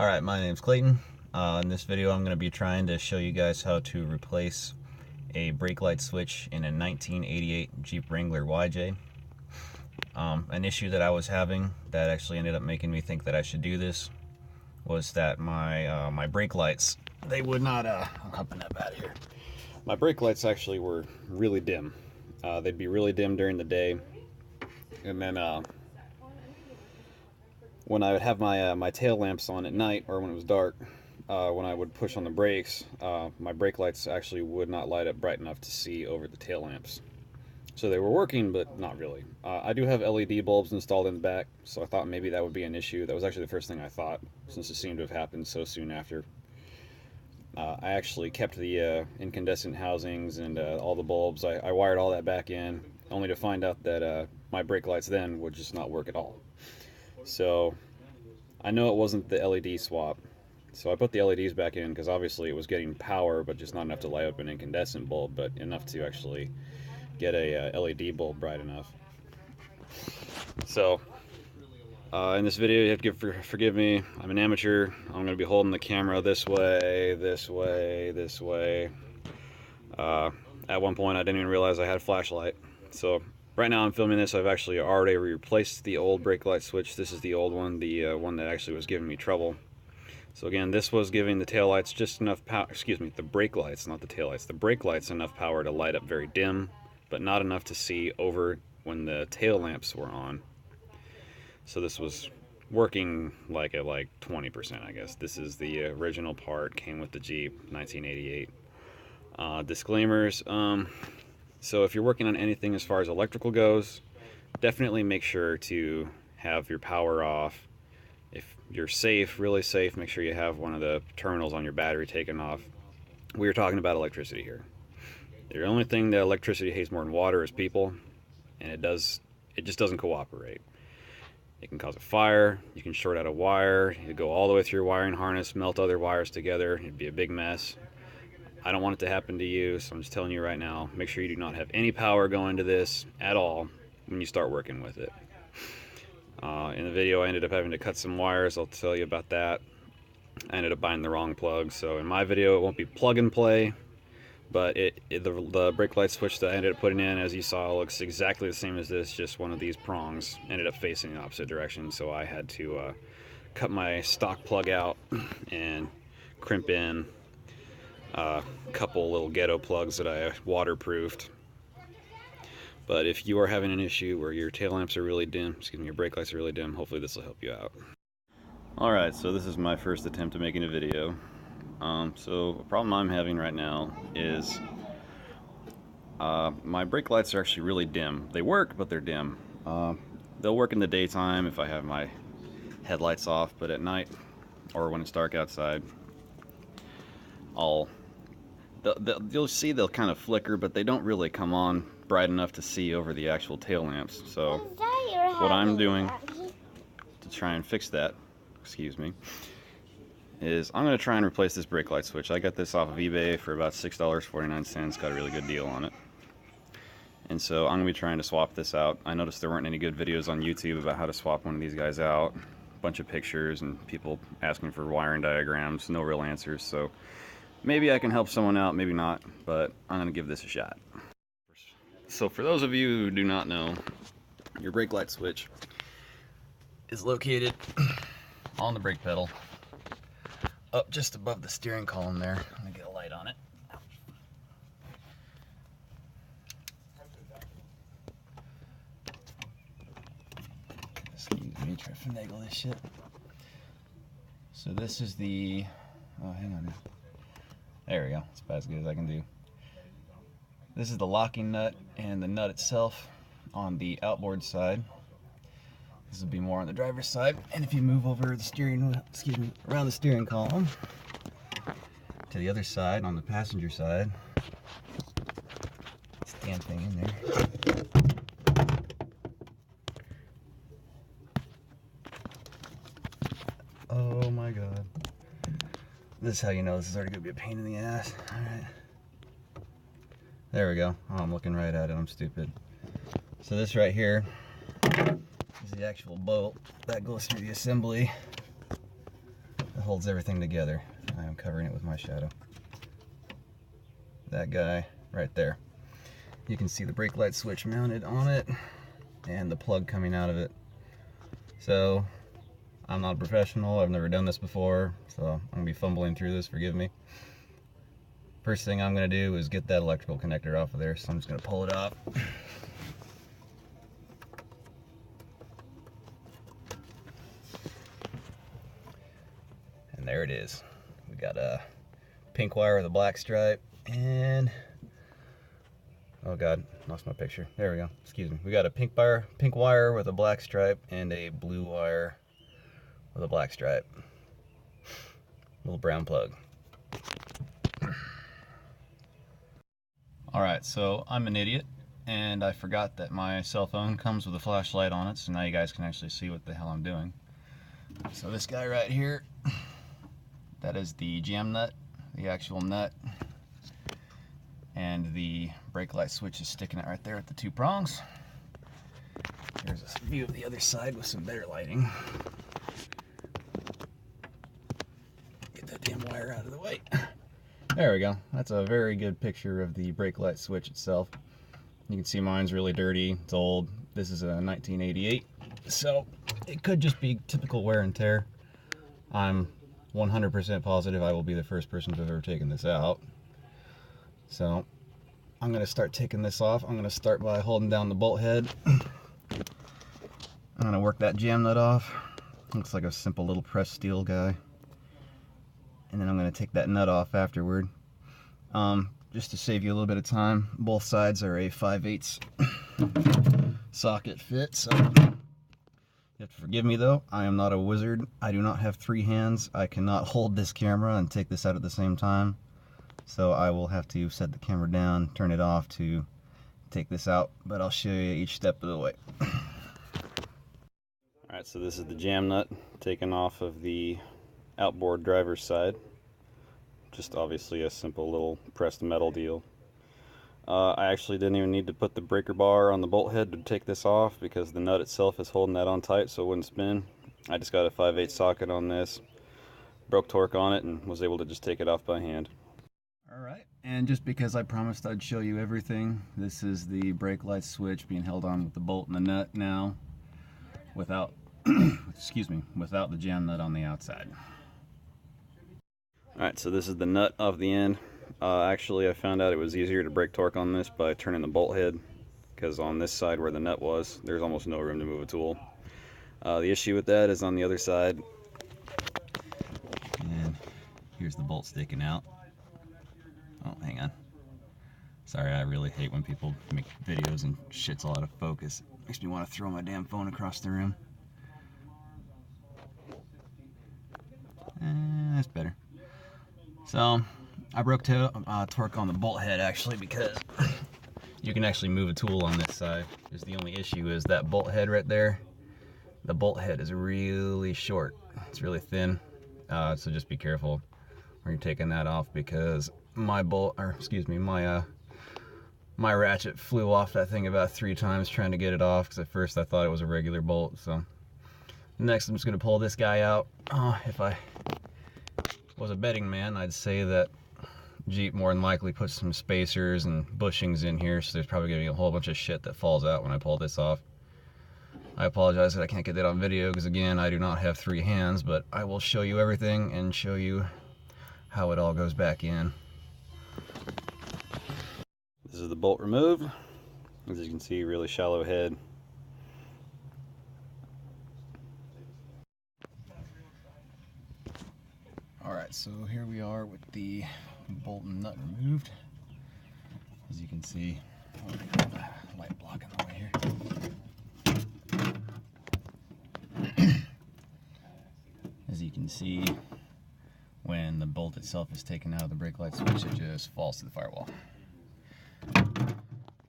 Alright, my name's Clayton. In this video I'm going to be trying to show you guys how to replace a brake light switch in a 1988 Jeep Wrangler YJ. An issue that I was having that actually ended up making me think that I should do this was that my brake lights, they would not, I'm hopping up out of here. My brake lights actually were really dim. They'd be really dim during the day, and then when I would have my tail lamps on at night, or when it was dark, when I would push on the brakes, my brake lights actually would not light up bright enough to see over the tail lamps. So they were working, but not really. I do have LED bulbs installed in the back, so I thought maybe that would be an issue. That was actually the first thing I thought, since it seemed to have happened so soon after. I actually kept the incandescent housings and all the bulbs. I wired all that back in, only to find out that my brake lights then would just not work at all. So I know it wasn't the LED swap. So I put the LEDs back in because obviously it was getting power, but just not enough to light up an incandescent bulb, but enough to actually get a LED bulb bright enough. So in this video, you have to forgive me. I'm an amateur. I'm going to be holding the camera this way, this way, this way. At one point I didn't even realize I had a flashlight. So right now I'm filming this. I've actually already replaced the old brake light switch. This is the old one, the one that actually was giving me trouble. So again, this was giving the tail lights just enough power, excuse me, the brake lights, not the tail lights, the brake lights enough power to light up very dim, but not enough to see over when the tail lamps were on. So this was working like at 20%, I guess. This is the original part, came with the Jeep, 1988. Disclaimers, so if you're working on anything as far as electrical goes, definitely make sure to have your power off. If you're safe, really safe, make sure you have one of the terminals on your battery taken off. We are talking about electricity here. The only thing that electricity hates more than water is people, and it just doesn't cooperate. It can cause a fire, you can short out a wire, you go all the way through your wiring harness, melt other wires together, it'd be a big mess. I don't want it to happen to you, so I'm just telling you right now, make sure you do not have any power going to this at all when you start working with it. In the video I ended up having to cut some wires, I'll tell you about that. I ended up buying the wrong plug, so in my video it won't be plug and play, but the brake light switch that I ended up putting in, as you saw, looks exactly the same as this, just one of these prongs ended up facing the opposite direction, so I had to cut my stock plug out and crimp in a couple little ghetto plugs that I waterproofed. But if you are having an issue where your tail lamps are really dim, excuse me, your brake lights are really dim, hopefully this will help you out. Alright, so this is my first attempt at making a video. So the problem I'm having right now is my brake lights are actually really dim. They work, but they're dim. They'll work in the daytime if I have my headlights off, but at night, or when it's dark outside, you'll see they'll kind of flicker, but they don't really come on bright enough to see over the actual tail lamps. So what I'm doing to try and fix that, excuse me, is I'm going to try and replace this brake light switch. I got this off of eBay for about $6.49, got a really good deal on it. And so I'm going to be trying to swap this out. I noticed there weren't any good videos on YouTube about how to swap one of these guys out. A bunch of pictures and people asking for wiring diagrams, no real answers. So maybe I can help someone out, maybe not, but I'm going to give this a shot. So for those of you who do not know, your brake light switch is located on the brake pedal, up just above the steering column there. I'm going to get a light on it. Excuse me, try to finagle this shit. So this is the, oh hang on. There we go, it's about as good as I can do. This is the locking nut and the nut itself on the outboard side. This will be more on the driver's side. And if you move over the steering wheel, excuse me, around the steering column to the other side on the passenger side, this damn thing in there. Oh my god. This is how you know this is already gonna be a pain in the ass. Alright. There we go. Oh, I'm looking right at it. I'm stupid. So this right here is the actual bolt that goes through the assembly that holds everything together. I am covering it with my shadow. That guy right there. You can see the brake light switch mounted on it and the plug coming out of it. So I'm not a professional, I've never done this before, so I'm gonna be fumbling through this, forgive me. First thing I'm gonna do is get that electrical connector off of there, so I'm just gonna pull it off. And there it is. We got a pink wire with a black stripe and, oh god, lost my picture. There we go, excuse me. We got a pink wire with a black stripe and a blue wire with a black stripe. Little brown plug. Alright, so I'm an idiot and I forgot that my cell phone comes with a flashlight on it, so now you guys can actually see what the hell I'm doing. So this guy right here, that is the jam nut, the actual nut, and the brake light switch is sticking out right there at the two prongs. Here's a view of the other side with some better lighting. Get that damn wire out of the way. There we go. That's a very good picture of the brake light switch itself. You can see mine's really dirty, it's old. This is a 1988, so it could just be typical wear and tear. I'm 100% positive I will be the first person to have ever taken this out. So I'm gonna start taking this off. I'm gonna start by holding down the bolt head. I'm gonna work that jam nut off. Looks like a simple little pressed steel guy. And then I'm going to take that nut off afterward. Just to save you a little bit of time, both sides are a 5/8 socket fit, so you have to forgive me though. I am not a wizard. I do not have 3 hands. I cannot hold this camera and take this out at the same time. So I will have to set the camera down, turn it off to take this out, but I'll show you each step of the way. Alright, so this is the jam nut taken off of the outboard driver's side. Just obviously a simple little pressed metal deal. I actually didn't even need to put the breaker bar on the bolt head to take this off because the nut itself is holding that on tight so it wouldn't spin. I just got a 5/8 socket on this, broke torque on it, and was able to just take it off by hand. Alright, and just because I promised I'd show you everything, this is the brake light switch being held on with the bolt and the nut now without excuse me, without the jam nut on the outside. Alright, so this is the nut off the end. Actually, I found out it was easier to break torque on this by turning the bolt head, because on this side where the nut was, there's almost no room to move a tool. The issue with that is on the other side, and here's the bolt sticking out. Oh, hang on. Sorry, I really hate when people make videos and shit's all out of focus. Makes me want to throw my damn phone across the room. That's better. So I broke torque on the bolt head actually because you can actually move a tool on this side. Just the only issue is that bolt head right there. The bolt head is really short. It's really thin. So just be careful when you're taking that off because my my ratchet flew off that thing about 3 times trying to get it off because at first I thought it was a regular bolt. So next I'm just going to pull this guy out. If I was a betting man, I'd say that Jeep more than likely puts some spacers and bushings in here, so there's probably going to be a whole bunch of shit that falls out when I pull this off. I apologize that I can't get that on video because again I do not have 3 hands, but I will show you everything and show you how it all goes back in. This is the bolt removed. As you can see, really shallow head. Alright, so here we are with the bolt and nut removed. As you can see, oh, I got a light block in the way here. As you can see, when the bolt itself is taken out of the brake light switch, it just falls to the firewall.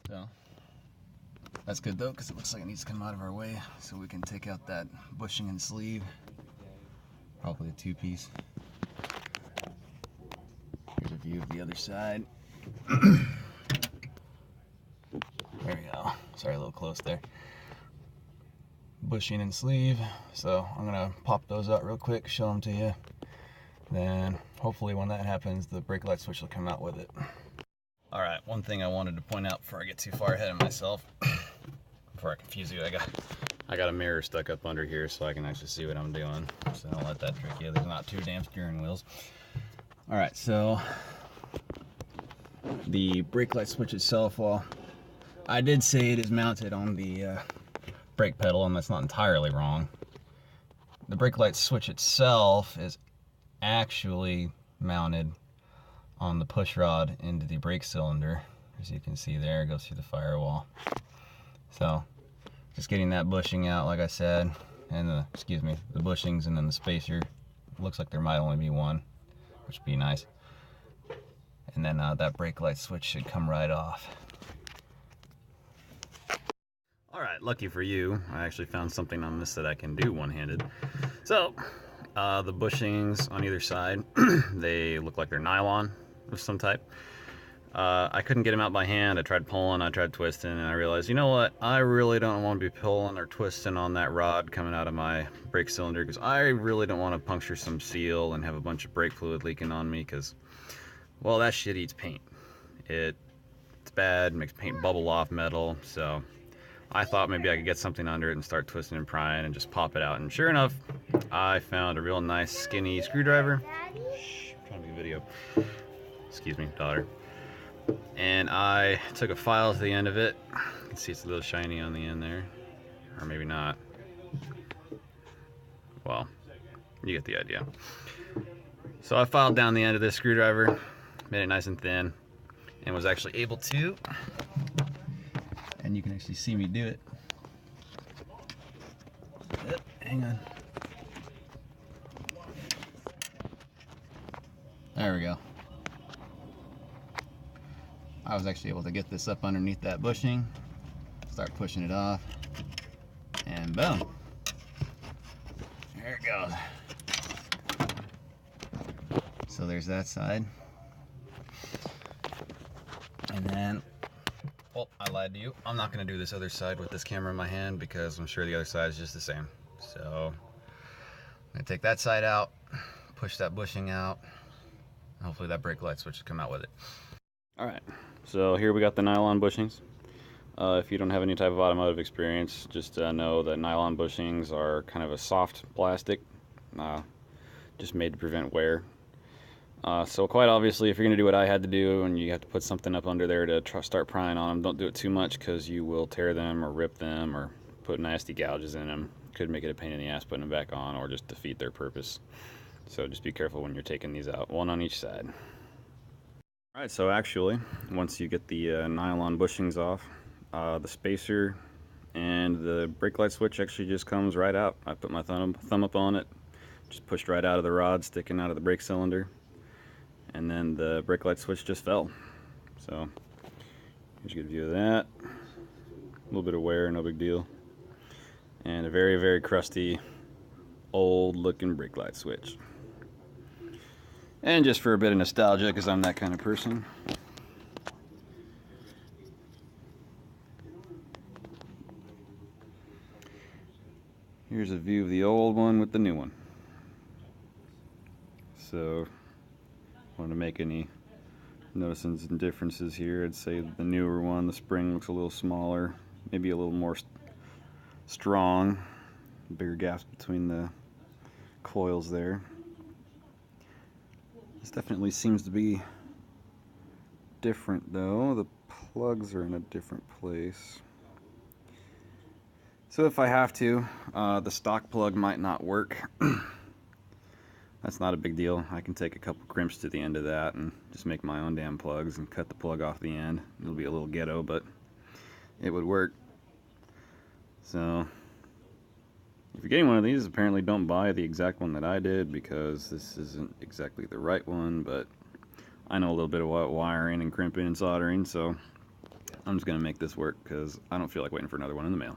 So that's good though, because it looks like it needs to come out of our way so we can take out that bushing and sleeve. Probably a 2-piece. Here's a view of the other side. There we go. Sorry, a little close there. Bushing and sleeve. So I'm gonna pop those out real quick, show them to you. Then hopefully when that happens, the brake light switch will come out with it. All right, one thing I wanted to point out before I get too far ahead of myself, before I confuse you, I got a mirror stuck up under here so I can actually see what I'm doing. So don't let that trick you. There's not 2 damn steering wheels. All right, so the brake light switch itself, well, I did say it is mounted on the brake pedal, and that's not entirely wrong. The brake light switch itself is actually mounted on the push rod into the brake cylinder. As you can see there, it goes through the firewall. So just getting that bushing out, like I said, and the bushings, and then the spacer. Looks like there might only be one, which would be nice. And then that brake light switch should come right off. All right, lucky for you, I actually found something on this that I can do one-handed. So the bushings on either side, they look like they're nylon of some type. I couldn't get them out by hand. I tried pulling, I tried twisting, and I realized, you know what? I really don't want to be pulling or twisting on that rod coming out of my brake cylinder, because I really don't want to puncture some seal and have a bunch of brake fluid leaking on me, because, well, that shit eats paint. It's bad, makes paint bubble off metal, so I thought maybe I could get something under it and start twisting and prying and just pop it out. And sure enough, I found a real nice skinny screwdriver. Shh, I'm trying to do a video. Excuse me, daughter. And I took a file to the end of it. You can see it's a little shiny on the end there. Or maybe not. Well, you get the idea. So I filed down the end of this screwdriver, made it nice and thin, and was actually able to, and you can actually see me do it. Hang on. There we go. I was actually able to get this up underneath that bushing, start pushing it off, and boom. There it goes. So there's that side. And then, well, I lied to you. I'm not going to do this other side with this camera in my hand because I'm sure the other side is just the same. So I'm going to take that side out, push that bushing out, and hopefully that brake light switch will come out with it. Alright, so here we got the nylon bushings. If you don't have any type of automotive experience, just know that nylon bushings are kind of a soft plastic, just made to prevent wear. So quite obviously, if you're going to do what I had to do and you have to put something up under there to start prying on them, don't do it too much because you will tear them or rip them or put nasty gouges in them. Could make it a pain in the ass putting them back on, or just defeat their purpose. So just be careful when you're taking these out, one on each side. Alright, so actually, once you get the nylon bushings off, the spacer and the brake light switch actually just comes right out. I put my thumb up on it, just pushed right out of the rod sticking out of the brake cylinder, and then the brake light switch just fell. So here's a good view of that. A little bit of wear, no big deal. And a very, very crusty, old looking brake light switch. And just for a bit of nostalgia, because I'm that kind of person, here's a view of the old one with the new one. So, wanted to make any notices and differences here. I'd say the newer one, the spring looks a little smaller, maybe a little more strong, bigger gaps between the coils there. This definitely seems to be different though. The plugs are in a different place. So if I have to, the stock plug might not work. That's not a big deal. I can take a couple crimps to the end of that and just make my own damn plugs and cut the plug off the end. It'll be a little ghetto, but it would work. So if you're getting one of these, apparently don't buy the exact one that I did, because this isn't exactly the right one, but I know a little bit about wiring and crimping and soldering, so I'm just going to make this work because I don't feel like waiting for another one in the mail.